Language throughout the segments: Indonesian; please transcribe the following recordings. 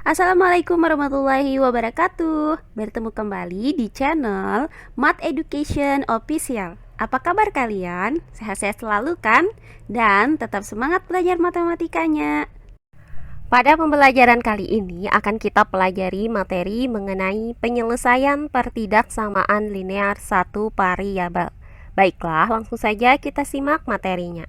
Assalamualaikum warahmatullahi wabarakatuh. Bertemu kembali di channel Math Education Official. Apa kabar kalian? Sehat-sehat selalu kan? Dan tetap semangat belajar matematikanya. Pada pembelajaran kali ini akan kita pelajari materi mengenai penyelesaian pertidaksamaan linear satu variabel. Baiklah, langsung saja kita simak materinya.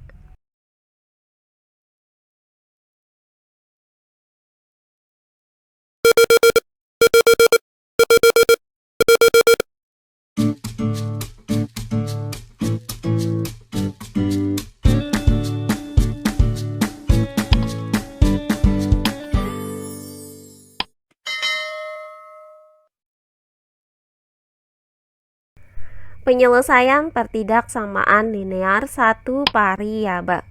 Penyelesaian pertidaksamaan linear satu variabel.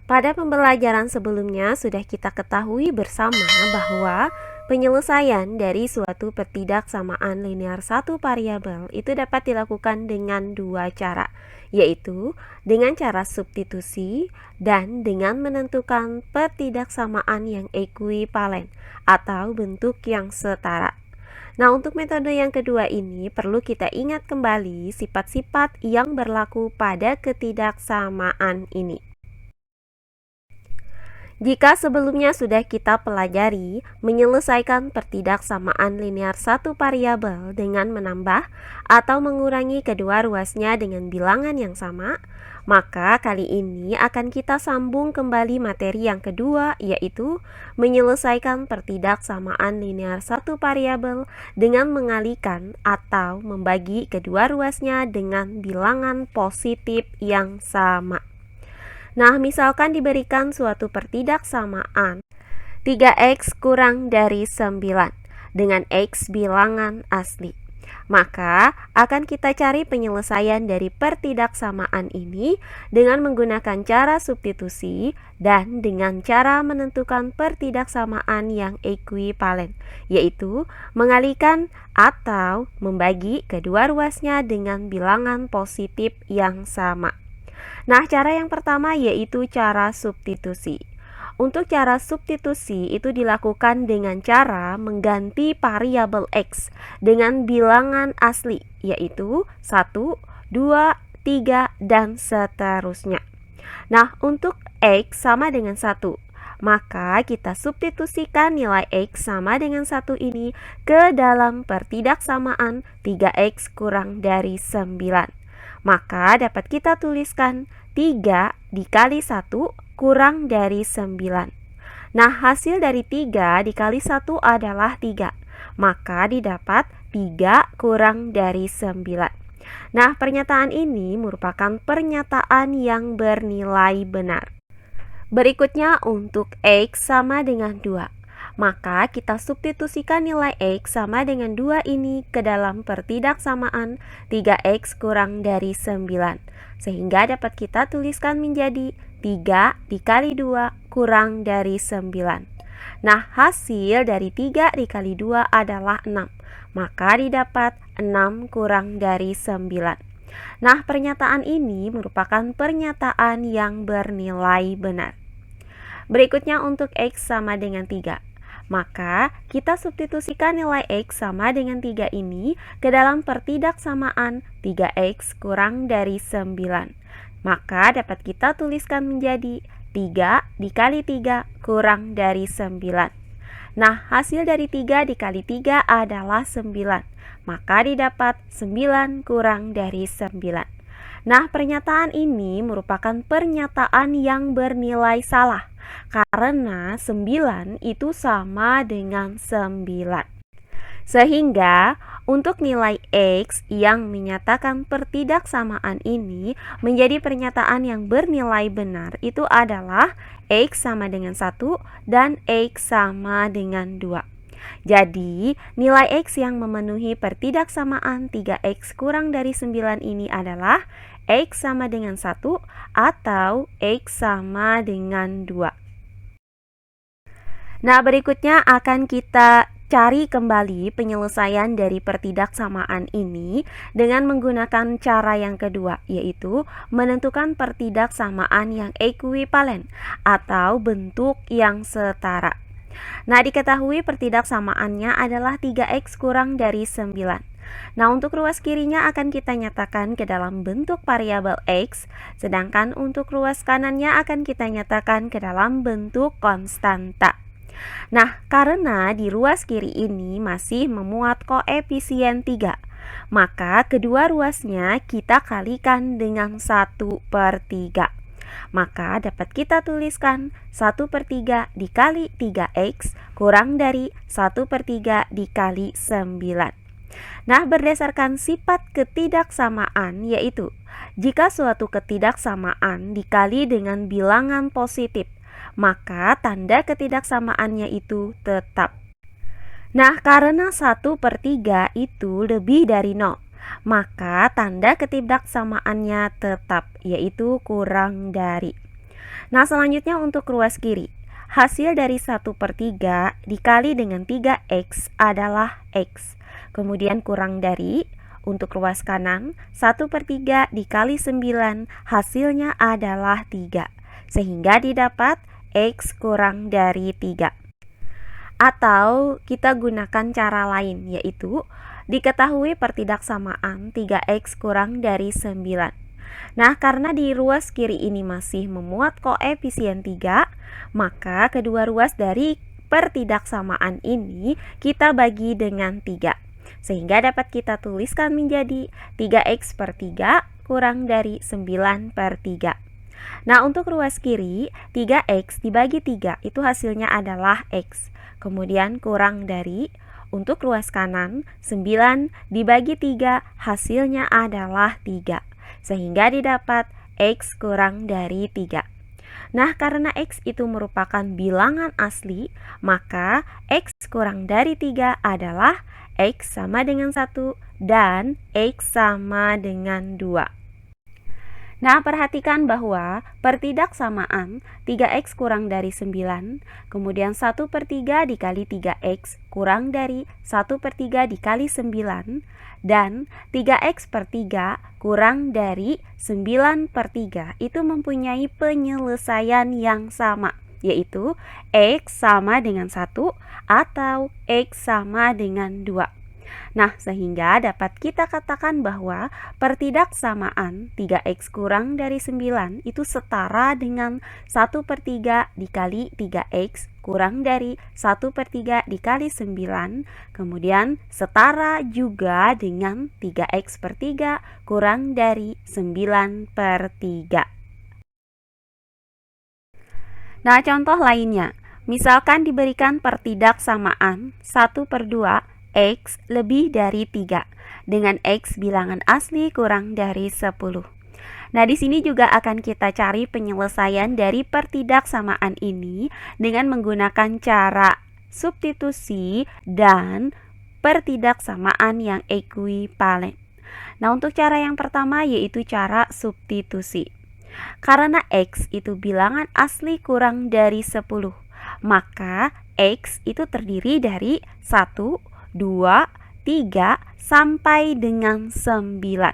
Pada pembelajaran sebelumnya sudah kita ketahui bersama bahwa penyelesaian dari suatu pertidaksamaan linear satu variabel itu dapat dilakukan dengan dua cara, yaitu dengan cara substitusi dan dengan menentukan pertidaksamaan yang ekuivalen atau bentuk yang setara. Nah, untuk metode yang kedua ini perlu kita ingat kembali sifat-sifat yang berlaku pada ketidaksamaan ini. Jika sebelumnya sudah kita pelajari menyelesaikan pertidaksamaan linear satu variabel dengan menambah atau mengurangi kedua ruasnya dengan bilangan yang sama, maka kali ini akan kita sambung kembali materi yang kedua, yaitu menyelesaikan pertidaksamaan linear satu variabel dengan mengalihkan atau membagi kedua ruasnya dengan bilangan positif yang sama. Nah, misalkan diberikan suatu pertidaksamaan 3x kurang dari 9 dengan x bilangan asli. Maka akan kita cari penyelesaian dari pertidaksamaan ini dengan menggunakan cara substitusi dan dengan cara menentukan pertidaksamaan yang ekuivalen, yaitu mengalihkan atau membagi kedua ruasnya dengan bilangan positif yang sama. Nah, cara yang pertama yaitu cara substitusi. Untuk cara substitusi itu dilakukan dengan cara mengganti variabel x dengan bilangan asli, yaitu 1, 2, 3, dan seterusnya. Nah, untuk x sama dengan 1, maka kita substitusikan nilai x sama dengan 1 ini ke dalam pertidaksamaan 3x kurang dari 9. Maka dapat kita tuliskan 3 dikali 1 kurang dari 9. Nah, hasil dari 3 dikali 1 adalah 3. Maka didapat 3 kurang dari 9. Nah, pernyataan ini merupakan pernyataan yang bernilai benar. Berikutnya untuk x sama dengan 2. Maka kita substitusikan nilai x sama dengan 2 ini ke dalam pertidaksamaan 3x kurang dari 9. Sehingga dapat kita tuliskan menjadi 3 dikali 2 kurang dari 9. Nah, hasil dari 3 dikali 2 adalah 6. Maka didapat 6 kurang dari 9. Nah, pernyataan ini merupakan pernyataan yang bernilai benar. Berikutnya untuk x sama dengan 3. Maka kita substitusikan nilai x sama dengan 3 ini ke dalam pertidaksamaan 3x kurang dari 9. Maka dapat kita tuliskan menjadi 3 dikali 3 kurang dari 9. Nah, hasil dari 3 dikali 3 adalah 9. Maka didapat 9 kurang dari 9. Nah, pernyataan ini merupakan pernyataan yang bernilai salah karena 9 itu sama dengan 9. Sehingga untuk nilai x yang menyatakan pertidaksamaan ini menjadi pernyataan yang bernilai benar itu adalah x sama dengan 1 dan x sama dengan 2. Jadi, nilai x yang memenuhi pertidaksamaan 3x kurang dari 9 ini adalah x sama dengan 1 atau x sama dengan 2. Nah, berikutnya akan kita cari kembali penyelesaian dari pertidaksamaan ini dengan menggunakan cara yang kedua, yaitu menentukan pertidaksamaan yang ekuivalen atau bentuk yang setara. Nah, diketahui pertidaksamaannya adalah 3x kurang dari 9. Nah, untuk ruas kirinya akan kita nyatakan ke dalam bentuk variabel x, sedangkan untuk ruas kanannya akan kita nyatakan ke dalam bentuk konstanta. Nah, karena di ruas kiri ini masih memuat koefisien 3, maka kedua ruasnya kita kalikan dengan 1/3. Maka dapat kita tuliskan 1/3 dikali 3x kurang dari 1/3 dikali 9. Nah, berdasarkan sifat ketidaksamaan, yaitu jika suatu ketidaksamaan dikali dengan bilangan positif, maka tanda ketidaksamaannya itu tetap. Nah, karena 1/3 itu lebih dari 0, maka tanda ketidaksamaannya tetap, yaitu kurang dari. Nah, selanjutnya untuk ruas kiri, hasil dari 1/3 dikali dengan 3x adalah x. Kemudian kurang dari, untuk ruas kanan, 1/3 dikali 9 hasilnya adalah 3. Sehingga didapat x kurang dari 3. Atau kita gunakan cara lain, yaitu diketahui pertidaksamaan 3x kurang dari 9. Nah, karena di ruas kiri ini masih memuat koefisien 3, maka kedua ruas dari pertidaksamaan ini kita bagi dengan 3. Sehingga dapat kita tuliskan menjadi 3x/3 kurang dari 9/3. Nah, untuk ruas kiri, 3x dibagi 3 itu hasilnya adalah x. Kemudian kurang dari, untuk ruas kanan, 9 dibagi 3 hasilnya adalah 3. Sehingga didapat x kurang dari 3. Nah, karena x itu merupakan bilangan asli, maka x kurang dari 3 adalah x sama dengan 1 dan x sama dengan 2. Nah, perhatikan bahwa pertidaksamaan 3x kurang dari 9, kemudian 1/3 dikali 3x kurang dari 1/3 dikali 9, dan 3x/3 kurang dari 9/3 itu mempunyai penyelesaian yang sama, yaitu x sama dengan 1 atau x sama dengan 2. Nah, sehingga dapat kita katakan bahwa pertidaksamaan 3x kurang dari 9 itu setara dengan 1/3 dikali 3x kurang dari 1/3 dikali 9, kemudian setara juga dengan 3x/3 kurang dari 9/3. Nah, contoh lainnya, misalkan diberikan pertidaksamaan 1/2 x lebih dari 3 dengan x bilangan asli kurang dari 10. Nah, di sini juga akan kita cari penyelesaian dari pertidaksamaan ini dengan menggunakan cara substitusi dan pertidaksamaan yang ekuivalen. Nah, untuk cara yang pertama yaitu cara substitusi. Karena x itu bilangan asli kurang dari 10, maka x itu terdiri dari 1, 2, 3, sampai dengan 9.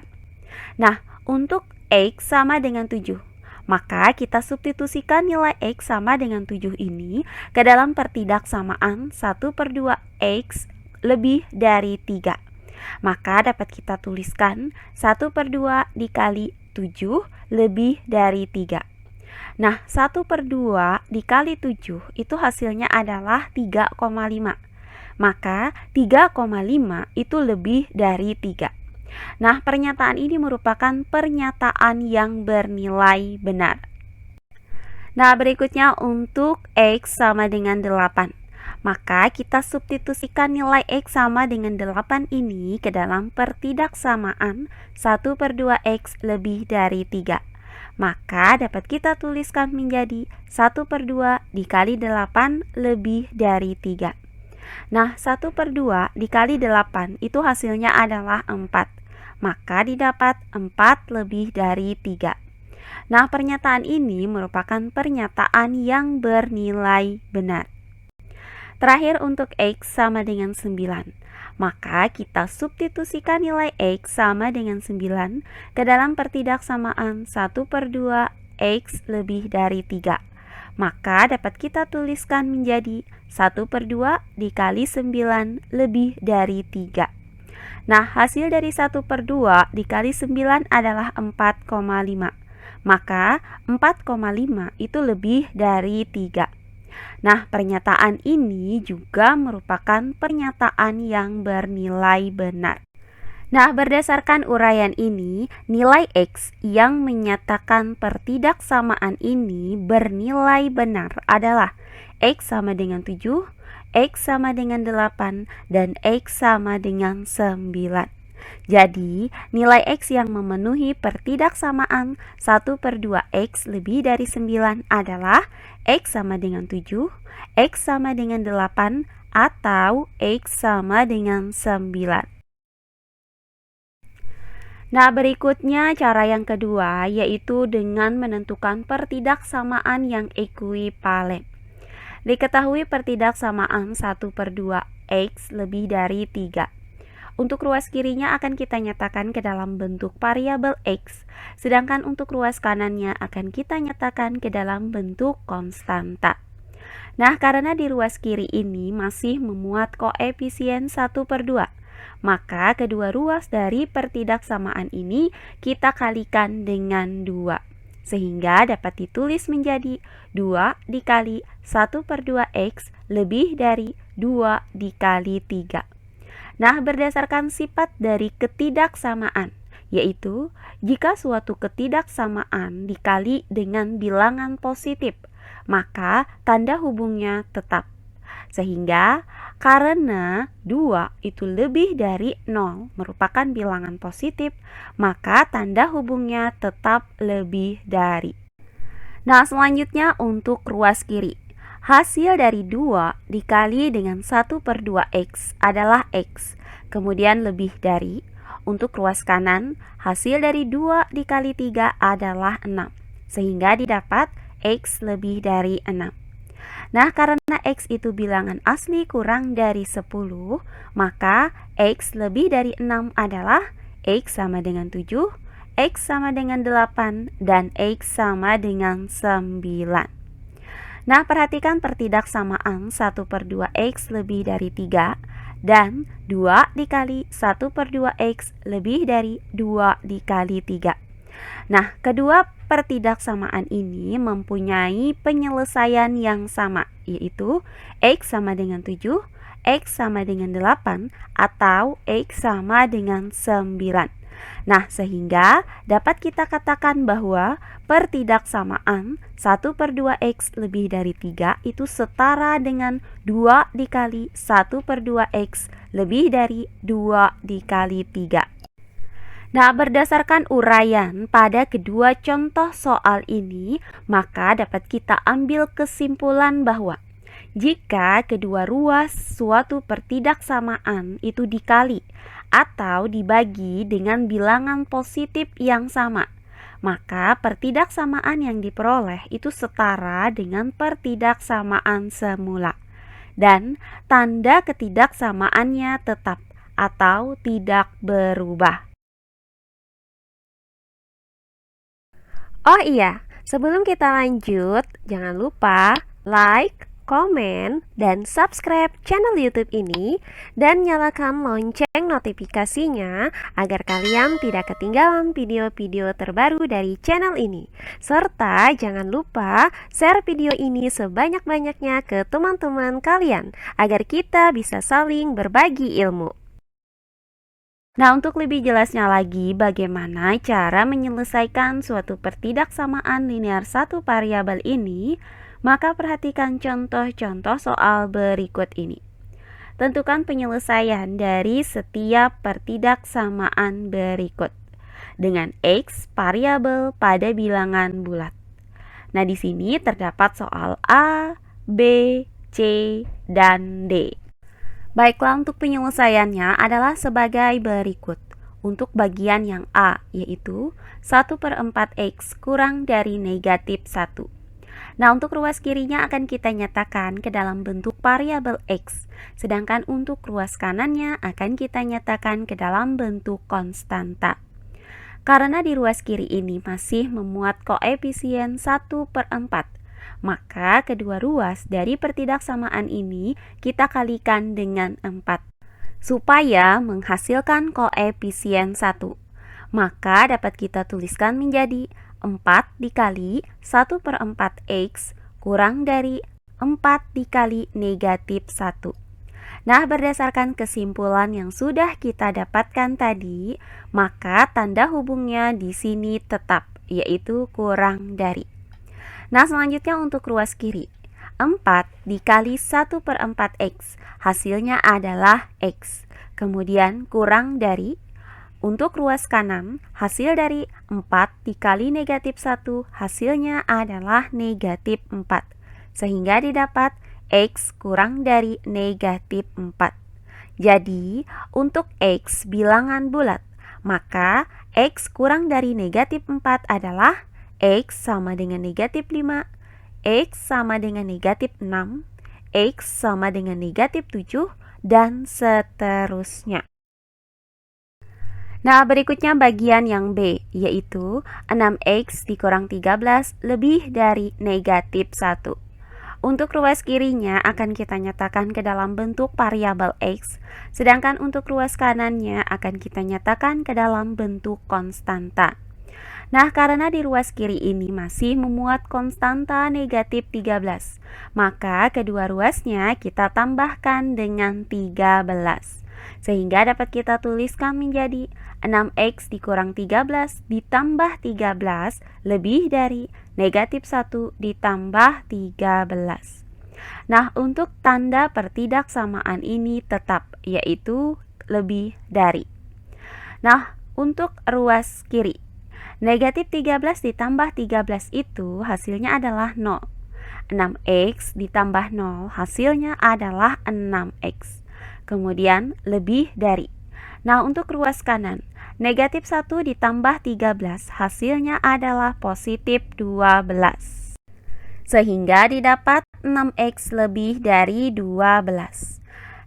Nah, untuk x sama dengan 7, maka kita substitusikan nilai x sama dengan 7 ini ke dalam pertidaksamaan 1/2 x lebih dari 3. Maka dapat kita tuliskan 1/2 dikali 7 lebih dari 3. Nah, 1/2 dikali 7 itu hasilnya adalah 3,5. Maka 3,5 itu lebih dari 3. Nah, pernyataan ini merupakan pernyataan yang bernilai benar. Nah, berikutnya untuk x sama dengan 8. Maka kita substitusikan nilai x sama dengan 8 ini ke dalam pertidaksamaan 1/2 x lebih dari 3. Maka dapat kita tuliskan menjadi 1/2 dikali 8 lebih dari 3. Nah, 1/2 dikali 8 itu hasilnya adalah 4. Maka didapat 4 lebih dari 3. Nah, pernyataan ini merupakan pernyataan yang bernilai benar. Terakhir untuk x sama dengan 9. Maka kita substitusikan nilai x sama dengan 9 ke dalam pertidaksamaan 1/2 x lebih dari 3. maka dapat kita tuliskan menjadi 1/2 dikali 9 lebih dari 3. Nah, hasil dari 1/2 dikali 9 adalah 4,5. Maka 4,5 itu lebih dari 3. Nah, pernyataan ini juga merupakan pernyataan yang bernilai benar. Nah, berdasarkan uraian ini, nilai X yang menyatakan pertidaksamaan ini bernilai benar adalah X sama dengan 7, X sama dengan 8, dan X sama dengan 9. Jadi, nilai X yang memenuhi pertidaksamaan 1/2 X lebih dari 9 adalah X sama dengan 7, X sama dengan 8, atau X sama dengan 9. Nah, berikutnya cara yang kedua yaitu dengan menentukan pertidaksamaan yang ekuivalen. Diketahui pertidaksamaan 1/2 X lebih dari 3. Untuk ruas kirinya akan kita nyatakan ke dalam bentuk variabel X, sedangkan untuk ruas kanannya akan kita nyatakan ke dalam bentuk konstanta. Nah, karena di ruas kiri ini masih memuat koefisien 1/2, maka kedua ruas dari pertidaksamaan ini kita kalikan dengan 2. Sehingga dapat ditulis menjadi 2 dikali 1/2 X lebih dari 2 dikali 3. Nah, berdasarkan sifat dari ketidaksamaan, yaitu jika suatu ketidaksamaan dikali dengan bilangan positif, maka tanda hubungnya tetap. Sehingga karena 2 itu lebih dari 0 merupakan bilangan positif, maka tanda hubungnya tetap lebih dari. Nah, selanjutnya untuk ruas kiri. Hasil dari 2 dikali dengan 1/2 X adalah X, kemudian lebih dari. Untuk ruas kanan, hasil dari 2 dikali 3 adalah 6, sehingga didapat X lebih dari 6. Nah, karena X itu bilangan asli kurang dari 10, maka X lebih dari 6 adalah X sama dengan 7, X sama dengan 8, dan X sama dengan 9. Nah, perhatikan pertidaksamaan 1/2 X lebih dari 3 dan 2 dikali 1/2 X lebih dari 2 dikali 3. Nah, kedua pertidaksamaan ini mempunyai penyelesaian yang sama, yaitu X sama dengan 7, X sama dengan 8, atau X sama dengan 9. Nah, sehingga dapat kita katakan bahwa pertidaksamaan 1/2 X lebih dari 3 itu setara dengan 2 dikali 1/2 X lebih dari 2 dikali 3. Nah, berdasarkan uraian pada kedua contoh soal ini, maka dapat kita ambil kesimpulan bahwa jika kedua ruas suatu pertidaksamaan itu dikali atau dibagi dengan bilangan positif yang sama, maka pertidaksamaan yang diperoleh itu setara dengan pertidaksamaan semula. Dan tanda ketidaksamaannya tetap atau tidak berubah. Oh iya, sebelum kita lanjut, jangan lupa like, komen, dan subscribe channel YouTube ini dan nyalakan lonceng notifikasinya agar kalian tidak ketinggalan video-video terbaru dari channel ini. Serta jangan lupa share video ini sebanyak-banyaknya ke teman-teman kalian agar kita bisa saling berbagi ilmu. Nah, untuk lebih jelasnya lagi bagaimana cara menyelesaikan suatu pertidaksamaan linear satu variabel ini, maka perhatikan contoh-contoh soal berikut ini. Tentukan penyelesaian dari setiap pertidaksamaan berikut dengan X variabel pada bilangan bulat. Nah, di sini terdapat soal A, B, C, dan D. Baiklah, untuk penyelesaiannya adalah sebagai berikut. Untuk bagian yang A, yaitu 1/4 X kurang dari negatif 1. Nah, untuk ruas kirinya akan kita nyatakan ke dalam bentuk variabel X. Sedangkan untuk ruas kanannya akan kita nyatakan ke dalam bentuk konstanta. Karena di ruas kiri ini masih memuat koefisien 1/4, Maka kedua ruas dari pertidaksamaan ini kita kalikan dengan 4 supaya menghasilkan koefisien 1. Maka dapat kita tuliskan menjadi 4 dikali 1/4 X kurang dari 4 dikali negatif 1. Nah, berdasarkan kesimpulan yang sudah kita dapatkan tadi, maka tanda hubungnya di sini tetap, yaitu kurang dari. Nah, selanjutnya untuk ruas kiri. 4 dikali 1/4 X, hasilnya adalah X. Kemudian kurang dari. Untuk ruas kanan, hasil dari 4 dikali negatif 1, hasilnya adalah negatif 4. Sehingga didapat X kurang dari negatif 4. Jadi, untuk X bilangan bulat, maka X kurang dari negatif 4 adalah X sama dengan negatif 5, X sama dengan negatif 6, X sama dengan negatif 7, dan seterusnya. Nah, berikutnya bagian yang B, yaitu 6X dikurang 13 lebih dari negatif 1. Untuk ruas kirinya akan kita nyatakan ke dalam bentuk variabel X, sedangkan untuk ruas kanannya akan kita nyatakan ke dalam bentuk konstanta. Nah, karena di ruas kiri ini masih memuat konstanta negatif 13, maka kedua ruasnya kita tambahkan dengan 13. Sehingga dapat kita tuliskan menjadi 6X dikurang 13 ditambah 13 lebih dari negatif 1 ditambah 13. Nah, untuk tanda pertidaksamaan ini tetap, yaitu lebih dari. Nah, untuk ruas kiri, negatif 13 ditambah 13 itu hasilnya adalah 0. 6X ditambah 0 hasilnya adalah 6X. Kemudian lebih dari. Nah, untuk ruas kanan, negatif 1 ditambah 13 hasilnya adalah positif 12. Sehingga didapat 6X lebih dari 12.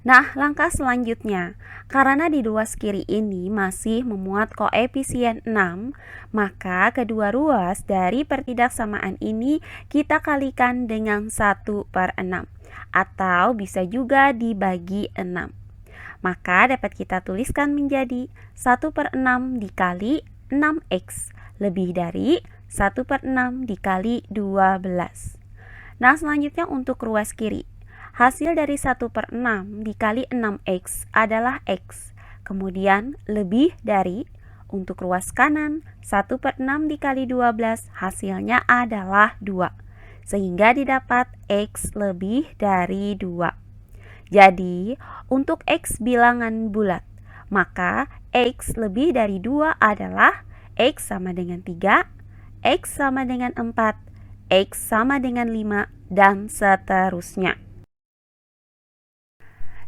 Nah, langkah selanjutnya, karena di ruas kiri ini masih memuat koefisien 6, maka kedua ruas dari pertidaksamaan ini kita kalikan dengan 1/6. Atau bisa juga dibagi 6. Maka dapat kita tuliskan menjadi 1/6 dikali 6X lebih dari 1/6 dikali 12. Nah, selanjutnya untuk ruas kiri, hasil dari 1/6 dikali 6X adalah X. Kemudian lebih dari. Untuk ruas kanan, 1/6 dikali 12 hasilnya adalah 2. Sehingga didapat X lebih dari 2. Jadi, untuk X bilangan bulat, maka X lebih dari 2 adalah X sama dengan 3, X sama dengan 4, X sama dengan 5, dan seterusnya.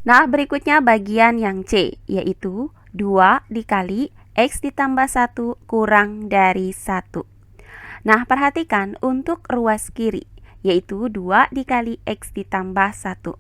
Nah, berikutnya bagian yang C, yaitu 2 dikali X ditambah 1 kurang dari 1. Nah, perhatikan untuk ruas kiri, yaitu 2 dikali X ditambah 1.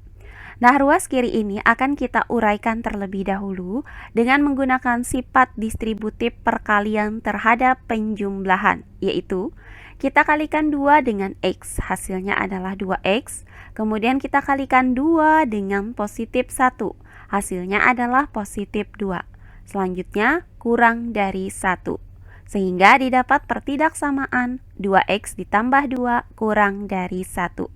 Nah, ruas kiri ini akan kita uraikan terlebih dahulu dengan menggunakan sifat distributif perkalian terhadap penjumlahan, yaitu kita kalikan 2 dengan X, hasilnya adalah 2X. Kemudian kita kalikan 2 dengan positif 1, hasilnya adalah positif 2. Selanjutnya kurang dari 1. Sehingga didapat pertidaksamaan 2X ditambah 2 kurang dari 1.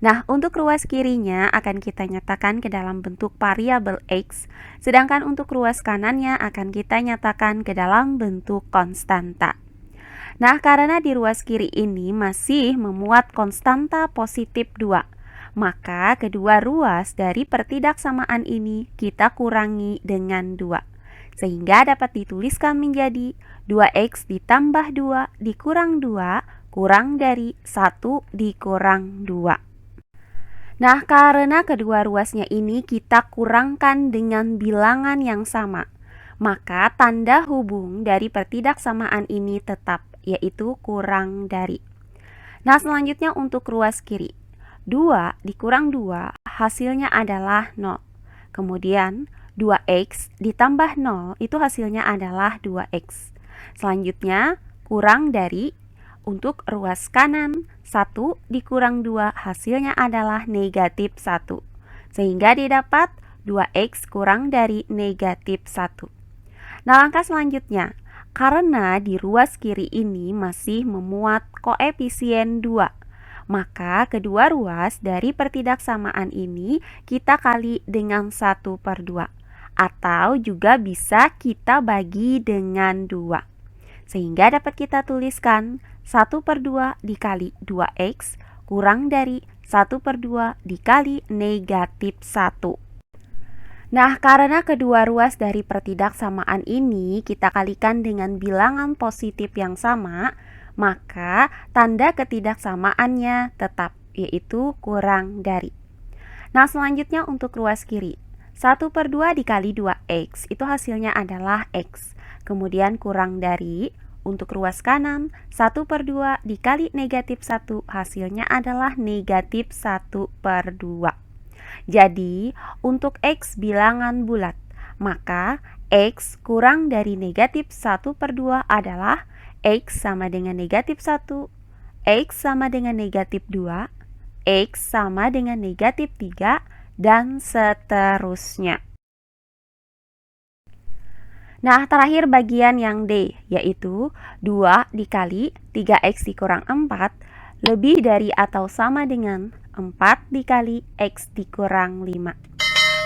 Nah, untuk ruas kirinya akan kita nyatakan ke dalam bentuk variabel X, sedangkan untuk ruas kanannya akan kita nyatakan ke dalam bentuk konstanta. Nah, karena di ruas kiri ini masih memuat konstanta positif 2, maka kedua ruas dari pertidaksamaan ini kita kurangi dengan 2. Sehingga dapat dituliskan menjadi 2X ditambah 2 dikurang 2 kurang dari 1 dikurang 2. Nah, karena kedua ruasnya ini kita kurangkan dengan bilangan yang sama, maka tanda hubung dari pertidaksamaan ini tetap, yaitu kurang dari. Nah, selanjutnya untuk ruas kiri, 2 dikurang 2 hasilnya adalah 0. Kemudian 2X ditambah 0 itu hasilnya adalah 2X. Selanjutnya kurang dari. Untuk ruas kanan, 1 dikurang 2 hasilnya adalah negatif 1. Sehingga didapat 2x kurang dari negatif 1. Nah, langkah selanjutnya, karena di ruas kiri ini masih memuat koefisien 2, maka kedua ruas dari pertidaksamaan ini kita kali dengan 1/2. Atau juga bisa kita bagi dengan 2. Sehingga dapat kita tuliskan 1/2 dikali 2x kurang dari 1/2 dikali negatif 1. Nah, karena kedua ruas dari pertidaksamaan ini kita kalikan dengan bilangan positif yang sama, maka tanda ketidaksamaannya tetap, yaitu kurang dari. Nah, selanjutnya untuk ruas kiri. 1/2 dikali 2x itu hasilnya adalah x. Kemudian kurang dari, untuk ruas kanan 1/2 dikali negatif 1 hasilnya adalah negatif 1/2. Jadi untuk x bilangan bulat, maka x kurang dari negatif 1/2 adalah x sama dengan negatif 1, x sama dengan negatif 2, x sama dengan negatif 3, dan seterusnya. Nah, terakhir bagian yang D, yaitu 2 dikali 3x dikurang 4 lebih dari atau sama dengan 4 dikali x dikurang 5.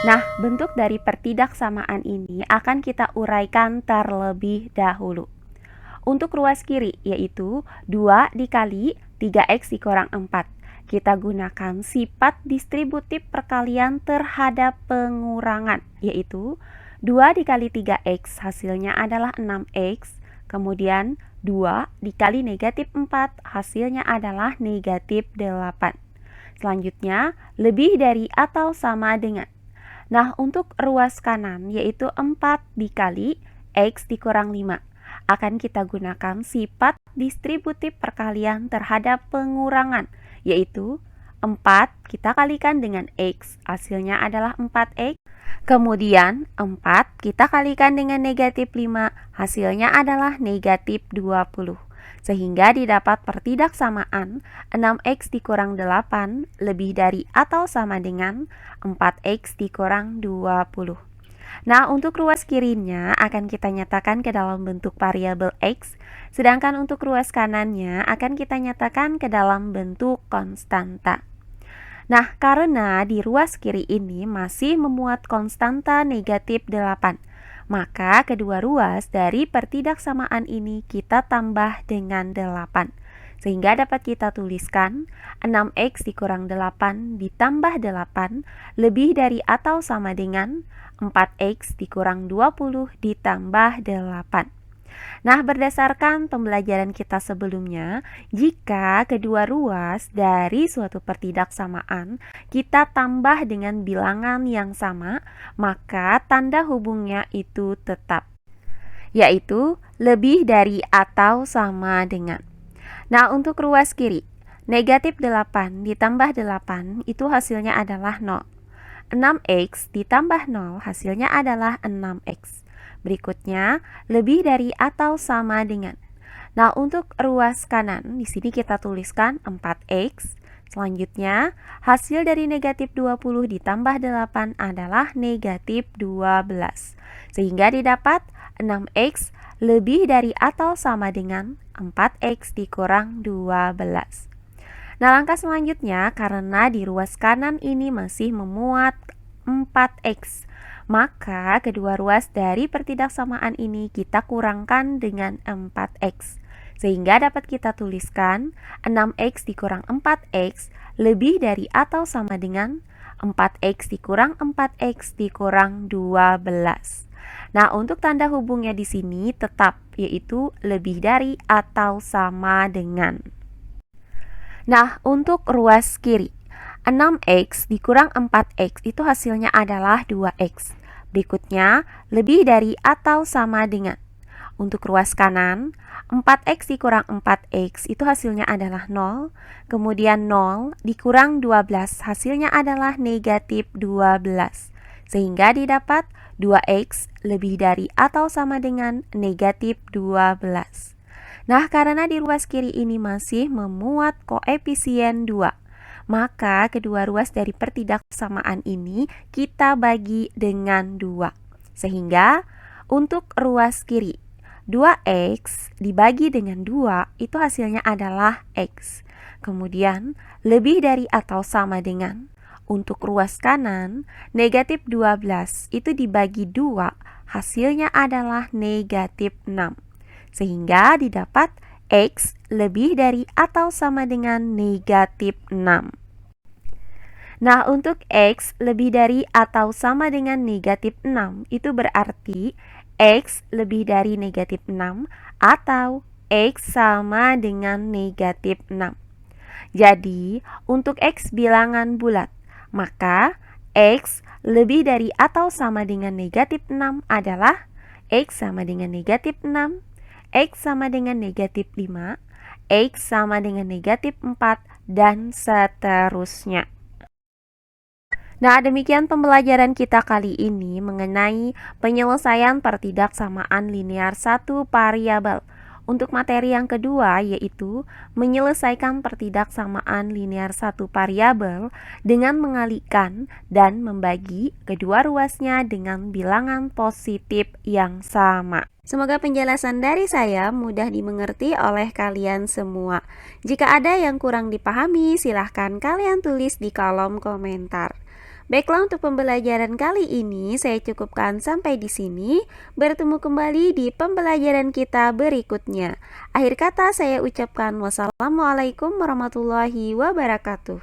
Nah, bentuk dari pertidaksamaan ini akan kita uraikan terlebih dahulu. Untuk ruas kiri, yaitu 2 dikali 3x dikurang 4. Kita gunakan sifat distributif perkalian terhadap pengurangan, yaitu 2 dikali 3x hasilnya adalah 6x, kemudian 2 dikali negatif 4 hasilnya adalah negatif 8. Selanjutnya, lebih dari atau sama dengan. Nah, untuk ruas kanan yaitu 4 dikali x dikurang 5. Akan kita gunakan sifat distributif perkalian terhadap pengurangan, yaitu 4 kita kalikan dengan x, hasilnya adalah 4x. Kemudian 4 kita kalikan dengan negatif 5, hasilnya adalah negatif 20. Sehingga didapat pertidaksamaan 6x dikurang 8 lebih dari atau sama dengan 4x dikurang 20. Nah, untuk ruas kirinya akan kita nyatakan ke dalam bentuk variabel x, sedangkan untuk ruas kanannya akan kita nyatakan ke dalam bentuk konstanta. Nah, karena di ruas kiri ini masih memuat konstanta negatif 8, maka kedua ruas dari pertidaksamaan ini kita tambah dengan 8. Sehingga dapat kita tuliskan 6x dikurang 8 ditambah 8 lebih dari atau sama dengan 4x dikurang 20 ditambah 8. Nah, berdasarkan pembelajaran kita sebelumnya, jika kedua ruas dari suatu pertidaksamaan kita tambah dengan bilangan yang sama, maka tanda hubungnya itu tetap, yaitu lebih dari atau sama dengan. Nah, untuk ruas kiri, negatif 8 ditambah 8 itu hasilnya adalah 0. 6x ditambah 0 hasilnya adalah 6x. Berikutnya, lebih dari atau sama dengan. Nah, untuk ruas kanan, di sini kita tuliskan 4x. Selanjutnya, hasil dari negatif 20 ditambah 8 adalah negatif 12. Sehingga didapat 6x lebih dari atau sama dengan 4x dikurang 12. Nah, langkah selanjutnya, karena di ruas kanan ini masih memuat 4x, maka kedua ruas dari pertidaksamaan ini kita kurangkan dengan 4x. Sehingga dapat kita tuliskan 6x dikurang 4x lebih dari atau sama dengan 4x dikurang 4x dikurang 12. Nah, untuk tanda hubungnya di sini tetap, yaitu lebih dari atau sama dengan. Nah, untuk ruas kiri, 6x dikurang 4x itu hasilnya adalah 2x. Berikutnya, lebih dari atau sama dengan. Untuk ruas kanan, 4x dikurang 4x itu hasilnya adalah 0. Kemudian 0 dikurang 12 hasilnya adalah negatif 12. Sehingga didapat 2x lebih dari atau sama dengan negatif 12. Nah, karena di ruas kiri ini masih memuat koefisien 2, maka kedua ruas dari pertidaksamaan ini kita bagi dengan 2. Sehingga untuk ruas kiri 2x dibagi dengan 2 itu hasilnya adalah x. Kemudian lebih dari atau sama dengan, untuk ruas kanan negatif 12 itu dibagi 2 hasilnya adalah negatif 6. Sehingga didapat x lebih dari atau sama dengan negatif 6. Nah, untuk x lebih dari atau sama dengan negatif 6 itu berarti x lebih dari negatif 6 atau x sama dengan negatif 6. Jadi, untuk x bilangan bulat, maka x lebih dari atau sama dengan negatif 6 adalah x sama dengan negatif 6, x sama dengan negatif 5, x sama dengan negatif 4, dan seterusnya. Nah, demikian pembelajaran kita kali ini mengenai penyelesaian pertidaksamaan linear satu variabel. Untuk materi yang kedua yaitu menyelesaikan pertidaksamaan linear satu variabel dengan mengalihkan dan membagi kedua ruasnya dengan bilangan positif yang sama. Semoga penjelasan dari saya mudah dimengerti oleh kalian semua. Jika ada yang kurang dipahami, silahkan kalian tulis di kolom komentar. Baiklah, untuk pembelajaran kali ini saya cukupkan sampai di sini. Bertemu kembali di pembelajaran kita berikutnya. Akhir kata saya ucapkan wassalamualaikum warahmatullahi wabarakatuh.